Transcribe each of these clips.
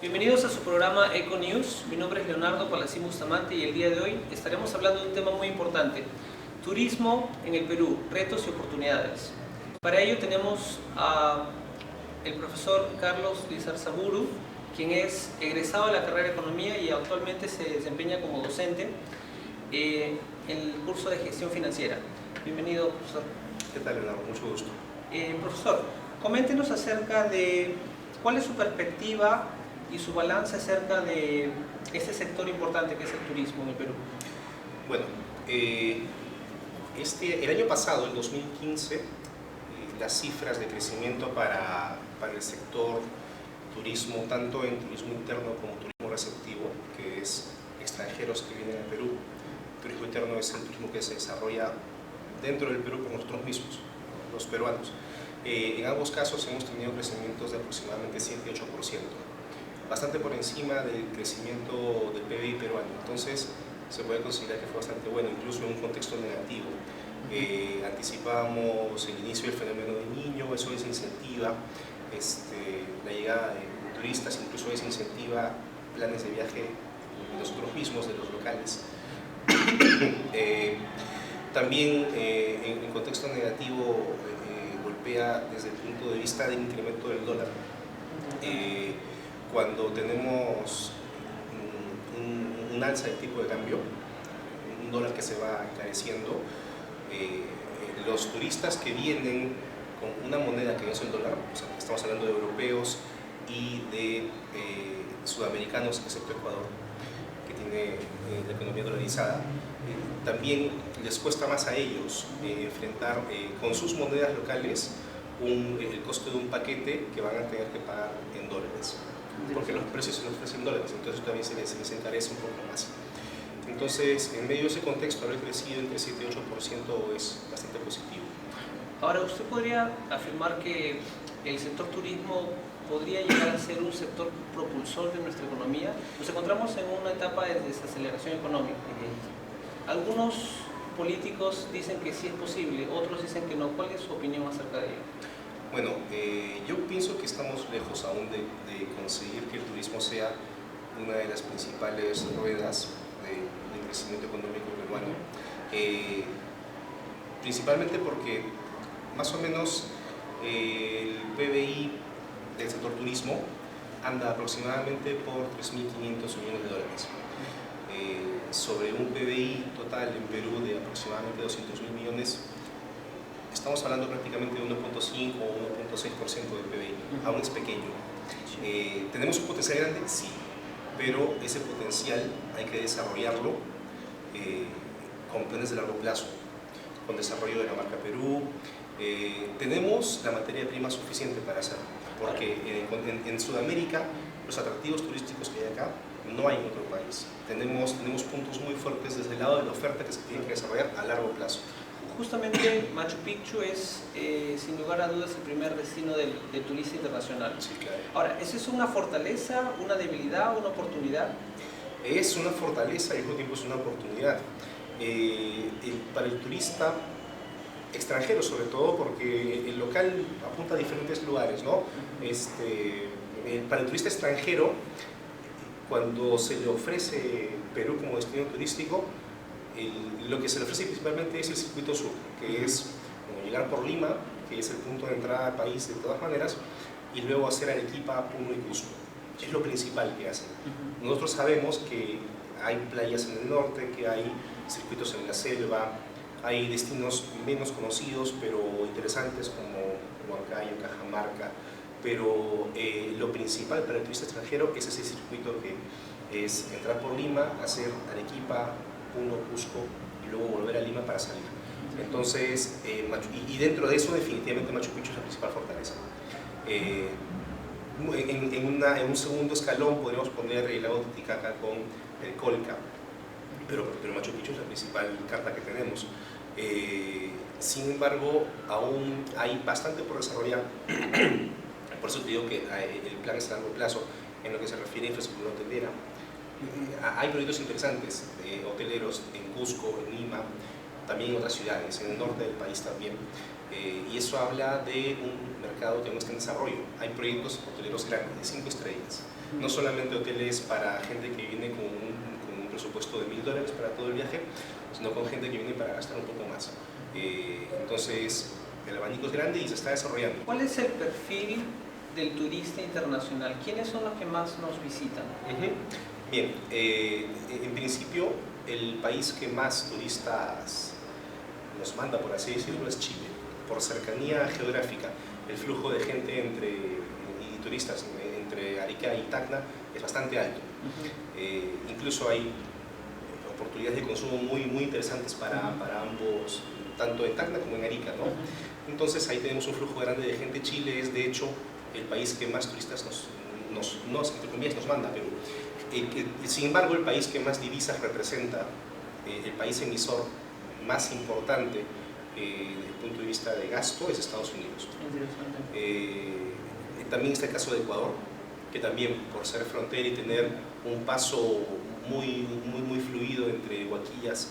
Bienvenidos a su programa Eco News. Mi nombre es Leonardo Palacín Bustamante y el día de hoy estaremos hablando de un tema muy importante: turismo en el Perú, retos y oportunidades. Para ello tenemos al profesor Carlos Lizarzaburu, quien es egresado de la carrera de Economía y actualmente se desempeña como docente en el curso de Gestión Financiera. Bienvenido, profesor. ¿Qué tal, Leonardo? Mucho gusto. Profesor, coméntenos acerca de cuál es su perspectiva y su balance acerca de este sector importante que es el turismo en el Perú. Bueno, el año pasado, el 2015, las cifras de crecimiento para el sector turismo, tanto en turismo interno como turismo receptivo, que es extranjeros que vienen al Perú. El turismo interno es el turismo que se desarrolla dentro del Perú por nosotros mismos, los peruanos. En ambos casos hemos tenido crecimientos de aproximadamente 7 y 8%, bastante por encima del crecimiento del PBI peruano. Entonces se puede considerar que fue bastante bueno, incluso en un contexto negativo. Anticipábamos el inicio del fenómeno del Niño, eso desincentiva la llegada de turistas, incluso desincentiva planes de viaje de nosotros mismos, de los locales. También en contexto negativo golpea desde el punto de vista del incremento del dólar. Cuando tenemos un alza de tipo de cambio, un dólar que se va encareciendo, los turistas que vienen con una moneda que no es el dólar, o sea, estamos hablando de europeos y de sudamericanos, excepto Ecuador, que tiene la economía dolarizada, también les cuesta más a ellos enfrentar con sus monedas locales el costo de un paquete que van a tener que pagar en dólares, porque los precios se los ofrecen en dólares, entonces también se les encarece un poco más. Entonces, en medio de ese contexto, haber crecido entre 7 y 8% es bastante positivo. Ahora, ¿usted podría afirmar que el sector turismo podría llegar a ser un sector propulsor de nuestra economía? Nos encontramos en una etapa de desaceleración económica. Algunos políticos dicen que sí es posible, otros dicen que no. ¿Cuál es su opinión acerca de ello? Bueno, yo pienso que estamos lejos aún de conseguir que el turismo sea una de las principales ruedas del crecimiento económico peruano, principalmente porque más o menos el PBI del sector turismo anda aproximadamente por 3.500 millones de dólares. Sobre un PBI total en Perú de aproximadamente 200.000 millones, estamos hablando prácticamente de 1.5 o 1.6% del PBI, aún es pequeño. ¿Tenemos un potencial grande? Sí, pero ese potencial hay que desarrollarlo con planes de largo plazo, con desarrollo de la marca Perú. Tenemos la materia prima suficiente para hacerlo, porque en Sudamérica los atractivos turísticos que hay acá no hay en otro país. Tenemos puntos muy fuertes desde el lado de la oferta que se tiene que desarrollar a largo plazo. Justamente Machu Picchu es, sin lugar a dudas, el primer destino del turista internacional. Sí, claro. Ahora, ¿eso es una fortaleza, una debilidad, una oportunidad? Es una fortaleza y al mismo tiempo es una oportunidad. Para el turista extranjero, sobre todo, porque el local apunta a diferentes lugares, ¿no? Para el turista extranjero, cuando se le ofrece Perú como destino turístico, lo que se le ofrece principalmente es el circuito sur, que es llegar por Lima, que es el punto de entrada al país de todas maneras, y luego hacer Arequipa, Puno y Cusco. Es lo principal que hacen. Nosotros sabemos que hay playas en el norte, que hay circuitos en la selva, hay destinos menos conocidos pero interesantes como Huancayo, Cajamarca, pero lo principal para el turista extranjero es ese circuito que es entrar por Lima, hacer Arequipa, Puno, Cusco y luego volver a Lima para salir. Entonces, y dentro de eso definitivamente Machu Picchu es la principal fortaleza. En un segundo escalón podríamos poner el lago Titicaca con el Colca, pero Machu Picchu es la principal carta que tenemos. Sin embargo, aún hay bastante por desarrollar. Por eso te digo que el plan es a largo plazo en lo que se refiere a infraestructura hotelera. Hay proyectos interesantes hoteleros en Cusco, en Lima, también en otras ciudades, en el norte del país también. Y eso habla de un mercado que aún está en desarrollo. Hay proyectos hoteleros grandes, de 5 estrellas, no solamente hoteles para gente que viene con un presupuesto de $1000 para todo el viaje, sino con gente que viene para gastar un poco más. Entonces, el abanico es grande y se está desarrollando. ¿Cuál es el perfil del turista internacional? ¿Quiénes son los que más nos visitan? Bien, en principio, el país que más turistas nos manda, por así decirlo, es Chile, por cercanía geográfica. El flujo de gente y turistas entre Arica y Tacna es bastante alto. Incluso hay oportunidades de consumo muy interesantes para ambos, tanto en Tacna como en Arica, ¿no? Entonces ahí tenemos un flujo grande de gente. Chile es de hecho el país que más turistas entre comillas, nos manda, pero sin embargo el país que más divisas representa, el país emisor más importante desde el punto de vista de gasto es Estados Unidos. También está el caso de Ecuador, que también por ser frontera y tener un paso muy fluido entre Huaquillas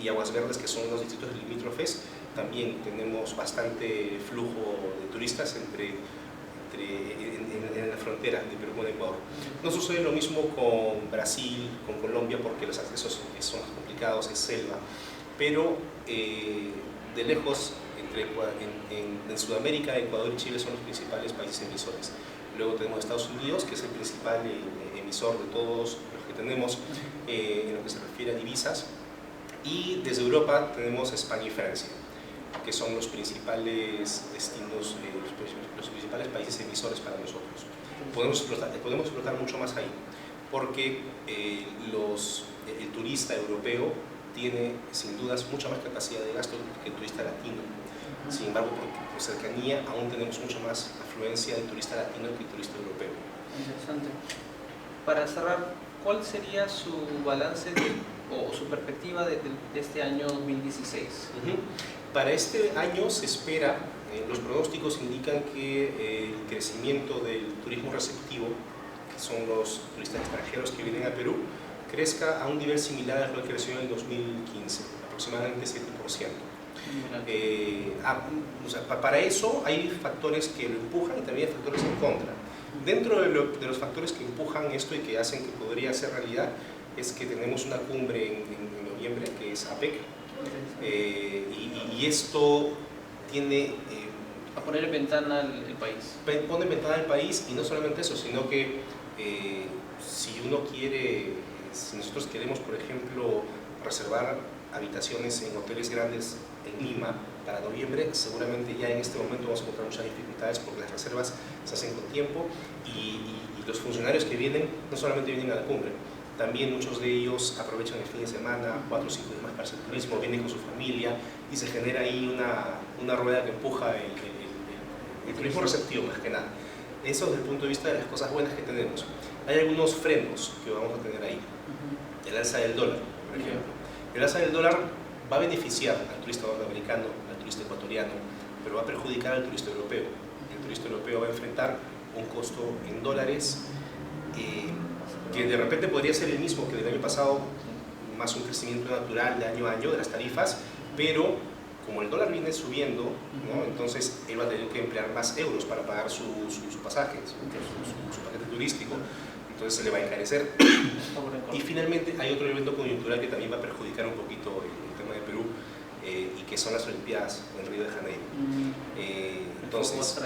y Aguas Verdes, que son los distritos limítrofes, también tenemos bastante flujo de turistas en la frontera de Perú con Ecuador. No sucede lo mismo con Brasil, con Colombia, porque los accesos son más complicados, es selva, pero de lejos, en Sudamérica, Ecuador y Chile son los principales países emisores. Luego tenemos Estados Unidos, que es el principal emisor de todos los que tenemos en lo que se refiere a divisas, y desde Europa tenemos España y Francia, que son los principales destinos, los principales países emisores para nosotros. Podemos explotar mucho más ahí, porque el turista europeo tiene sin dudas mucha más capacidad de gasto que el turista latino. Sin embargo, por cercanía aún tenemos mucha más afluencia de turista latino que el turista europeo. Interesante. Para cerrar, ¿cuál sería su balance o su perspectiva de este año 2016? Para este año se espera, los pronósticos indican que el crecimiento del turismo receptivo, que son los turistas extranjeros que vienen a Perú, crezca a un nivel similar al que creció en el 2015, aproximadamente 7%. Para eso hay factores que lo empujan y también hay factores en contra. Dentro de los factores que empujan esto y que hacen que podría ser realidad es que tenemos una cumbre en noviembre, que es APEC, y esto tiene... a poner en ventana el país. Pone en ventana el país, y no solamente eso, sino que si nosotros queremos, por ejemplo, reservar habitaciones en hoteles grandes en Lima para noviembre, seguramente ya en este momento vamos a encontrar muchas dificultades porque las reservas se hacen con tiempo y los funcionarios que vienen no solamente vienen a la cumbre, también muchos de ellos aprovechan el fin de semana, 4 o 5 días más para hacer turismo, vienen con su familia y se genera ahí una rueda que empuja el turismo receptivo más que nada. Eso desde el punto de vista de las cosas buenas que tenemos. Hay algunos frenos que vamos a tener ahí. El alza del dólar, por ejemplo. El alza del dólar va a beneficiar al turista norteamericano, al turista ecuatoriano, pero va a perjudicar al turista europeo. El turista europeo va a enfrentar un costo en dólares que de repente podría ser el mismo que del año pasado, más un crecimiento natural de año a año de las tarifas, pero como el dólar viene subiendo, ¿no? Entonces él va a tener que emplear más euros para pagar su pasaje, su paquete turístico, entonces se le va a encarecer. Y finalmente hay otro evento coyuntural que también va a perjudicar un poquito el tema de Perú, y que son las Olimpiadas en Río de Janeiro. Entonces,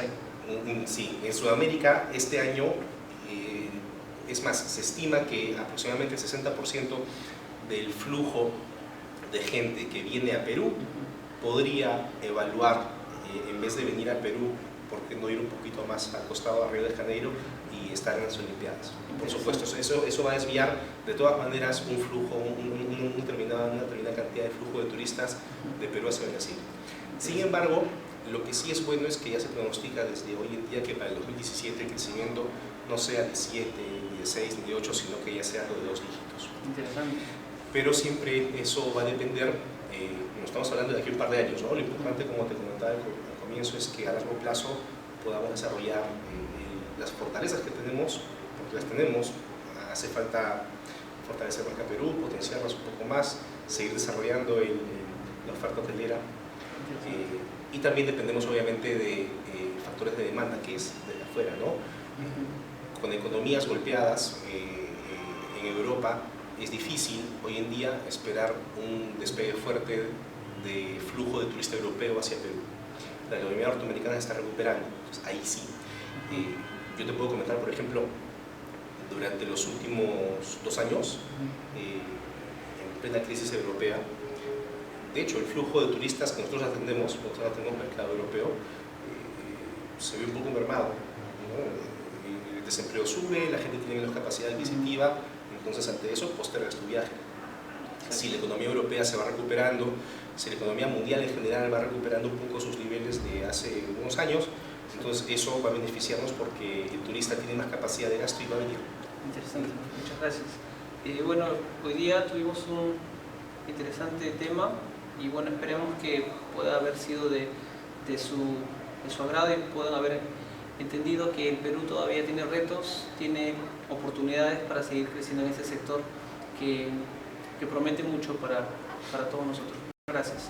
sí, en Sudamérica este año, es más, se estima que aproximadamente el 60% del flujo de gente que viene a Perú podría evaluar, en vez de venir a Perú, por qué no ir un poquito más al costado a Río de Janeiro y estar en las Olimpiadas. Por supuesto, eso va a desviar de todas maneras un flujo, una determinada cantidad de flujo de turistas de Perú hacia Brasil. Sin embargo, lo que sí es bueno es que ya se pronostica desde hoy en día que para el 2017 el crecimiento no sea de 7, ni de 6, ni de 8, sino que ya sea de 2 dígitos. Interesante. Pero siempre eso va a depender, no estamos hablando de aquí un par de años, ¿no? Lo importante, como te comentaba al comienzo, es que a largo plazo podamos desarrollar las fortalezas que tenemos, porque las tenemos. Hace falta fortalecer marca Perú, potenciarlas un poco más, seguir desarrollando la oferta hotelera, y también dependemos obviamente de factores de demanda, que es de afuera, ¿no? con economías golpeadas en Europa, es difícil hoy en día esperar un despegue fuerte de flujo de turista europeo hacia Perú. La economía norteamericana se está recuperando, pues ahí sí. Yo te puedo comentar, por ejemplo, durante los últimos 2 años, en plena crisis europea, de hecho el flujo de turistas que nosotros atendemos mercado europeo, se ve un poco mermado, ¿no? El desempleo sube, la gente tiene menos capacidad adquisitiva, entonces ante eso postergas tu viaje. Si la economía europea se va recuperando, si la economía mundial en general va recuperando un poco sus niveles de hace unos años, entonces eso va a beneficiarnos porque el turista tiene más capacidad de gasto y va a venir. Interesante, muchas gracias. Bueno, hoy día tuvimos un interesante tema y bueno, esperemos que pueda haber sido de su agrado y puedan haber entendido que el Perú todavía tiene retos, tiene oportunidades para seguir creciendo en ese sector que promete mucho para todos nosotros. Gracias.